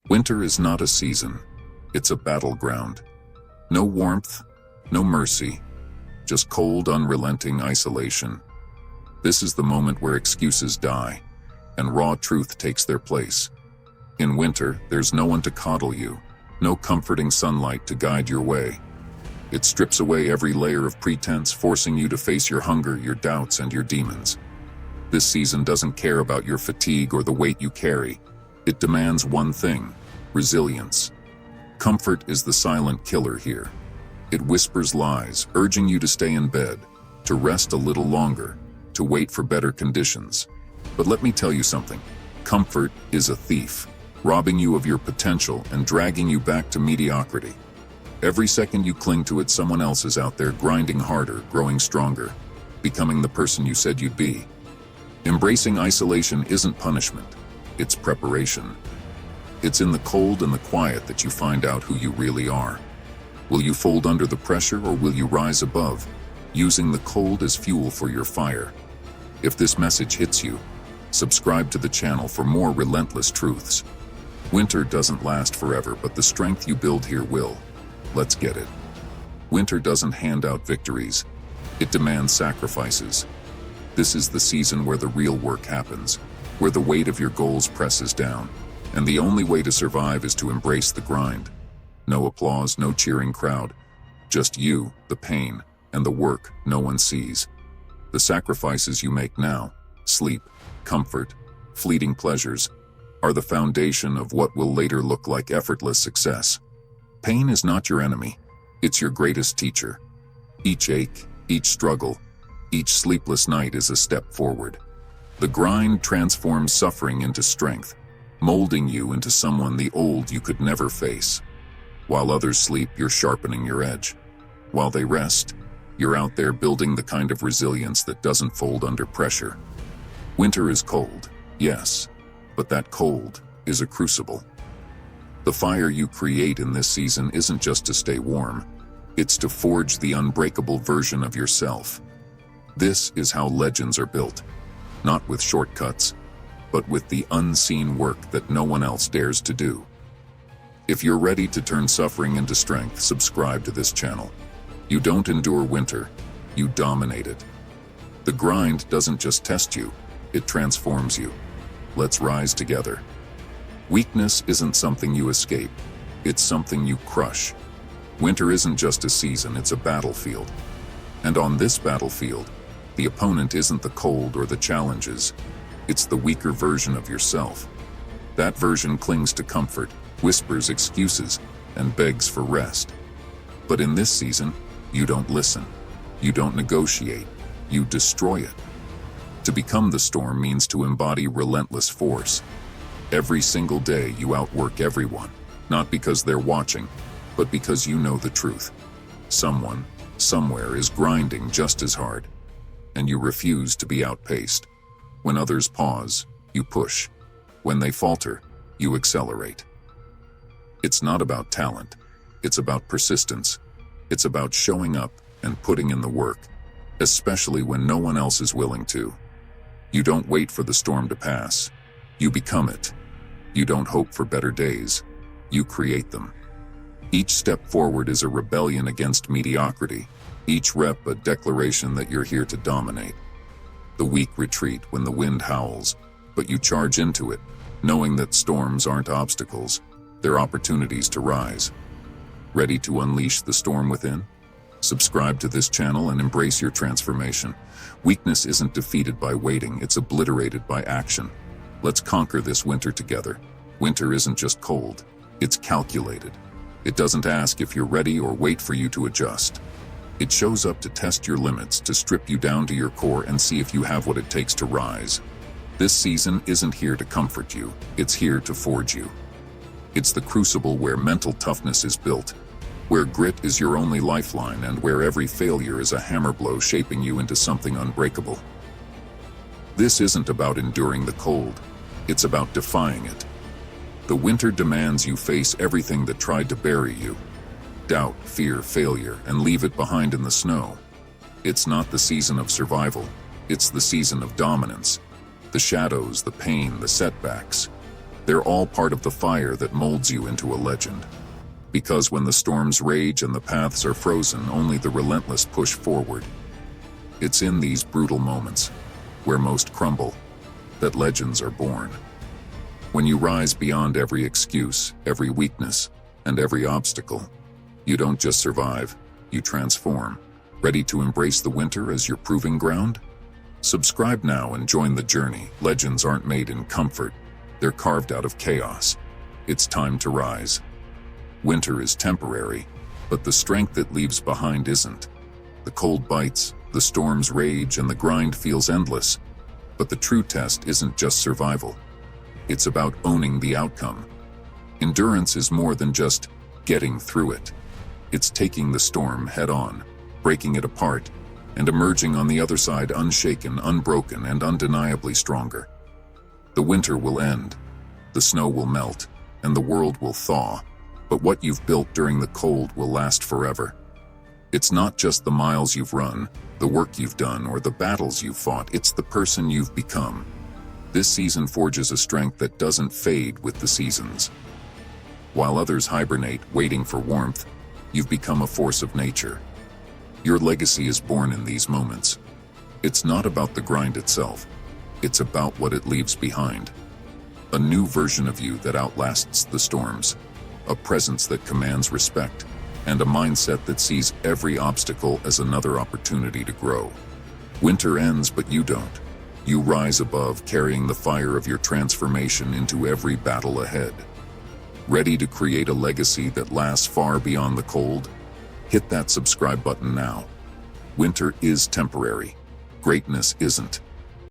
Winter is not a season, it's a battleground. No warmth, no mercy, just cold, unrelenting isolation. This is the moment where excuses die, and raw truth takes their place. In winter, there's no one to coddle you, no comforting sunlight to guide your way. It strips away every layer of pretense, forcing you to face your hunger, your doubts, and your demons. This season doesn't care about your fatigue or the weight you carry. It demands one thing: resilience. Comfort is the silent killer here. It whispers lies, urging you to stay in bed, to rest a little longer, to wait for better conditions. But let me tell you something. Comfort is a thief, robbing you of your potential and dragging you back to mediocrity. Every second you cling to it, someone else is out there grinding harder, growing stronger, becoming the person you said you'd be. Embracing isolation isn't punishment, it's preparation. It's in the cold and the quiet that you find out who you really are. Will you fold under the pressure, or will you rise above, using the cold as fuel for your fire? If this message hits you, subscribe to the channel for more relentless truths. Winter doesn't last forever, but the strength you build here will. Let's get it. Winter doesn't hand out victories. It demands sacrifices. This is the season where the real work happens, where the weight of your goals presses down, and the only way to survive is to embrace the grind. No applause, no cheering crowd. Just you, the pain, and the work no one sees. The sacrifices you make now, sleep, comfort, fleeting pleasures, are the foundation of what will later look like effortless success. Pain is not your enemy, it's your greatest teacher. Each ache, each struggle, each sleepless night is a step forward. The grind transforms suffering into strength, molding you into someone the old you could never face. While others sleep, you're sharpening your edge. While they rest, you're out there building the kind of resilience that doesn't fold under pressure. Winter is cold, yes, but that cold is a crucible. The fire you create in this season isn't just to stay warm, it's to forge the unbreakable version of yourself. This is how legends are built, not with shortcuts, but with the unseen work that no one else dares to do. If you're ready to turn suffering into strength, subscribe to this channel. You don't endure winter, you dominate it. The grind doesn't just test you, it transforms you. Let's rise together. Weakness isn't something you escape, it's something you crush. Winter isn't just a season, it's a battlefield. And on this battlefield, the opponent isn't the cold or the challenges, it's the weaker version of yourself. That version clings to comfort, whispers excuses, and begs for rest. But in this season, you don't listen, you don't negotiate, you destroy it. To become the storm means to embody relentless force. Every single day you outwork everyone, not because they're watching, but because you know the truth. Someone, somewhere is grinding just as hard, and you refuse to be outpaced. When others pause, you push. When they falter, you accelerate. It's not about talent, it's about persistence. It's about showing up and putting in the work, especially when no one else is willing to. You don't wait for the storm to pass, you become it. You don't hope for better days, you create them. Each step forward is a rebellion against mediocrity, each rep a declaration that you're here to dominate. The weak retreat when the wind howls, but you charge into it, knowing that storms aren't obstacles, they're opportunities to rise. Ready to unleash the storm within? Subscribe to this channel and embrace your transformation. Weakness isn't defeated by waiting, it's obliterated by action. Let's conquer this winter together. Winter isn't just cold, it's calculated. It doesn't ask if you're ready or wait for you to adjust. It shows up to test your limits, to strip you down to your core and see if you have what it takes to rise. This season isn't here to comfort you, it's here to forge you. It's the crucible where mental toughness is built, where grit is your only lifeline, and where every failure is a hammer blow shaping you into something unbreakable. This isn't about enduring the cold, it's about defying it. The winter demands you face everything that tried to bury you. Doubt, fear, failure, and leave it behind in the snow. It's not the season of survival, it's the season of dominance. The shadows, the pain, the setbacks. They're all part of the fire that molds you into a legend. Because when the storms rage and the paths are frozen, only the relentless push forward. It's in these brutal moments, where most crumble, that legends are born. When you rise beyond every excuse, every weakness, and every obstacle, you don't just survive, you transform. Ready to embrace the winter as your proving ground? Subscribe now and join the journey. Legends aren't made in comfort, they're carved out of chaos. It's time to rise. Winter is temporary, but the strength it leaves behind isn't. The cold bites, the storms rage, and the grind feels endless. But the true test isn't just survival. It's about owning the outcome. Endurance is more than just getting through it. It's taking the storm head on, breaking it apart, and emerging on the other side unshaken, unbroken, and undeniably stronger. The winter will end, the snow will melt, and the world will thaw. But what you've built during the cold will last forever. It's not just the miles you've run, the work you've done, or the battles you've fought, it's the person you've become. This season forges a strength that doesn't fade with the seasons. While others hibernate, waiting for warmth, you've become a force of nature. Your legacy is born in these moments. It's not about the grind itself, it's about what it leaves behind. A new version of you that outlasts the storms. A presence that commands respect, and a mindset that sees every obstacle as another opportunity to grow. Winter ends, but you don't. You rise above, carrying the fire of your transformation into every battle ahead. Ready to create a legacy that lasts far beyond the cold? Hit that subscribe button now. Winter is temporary. Greatness isn't.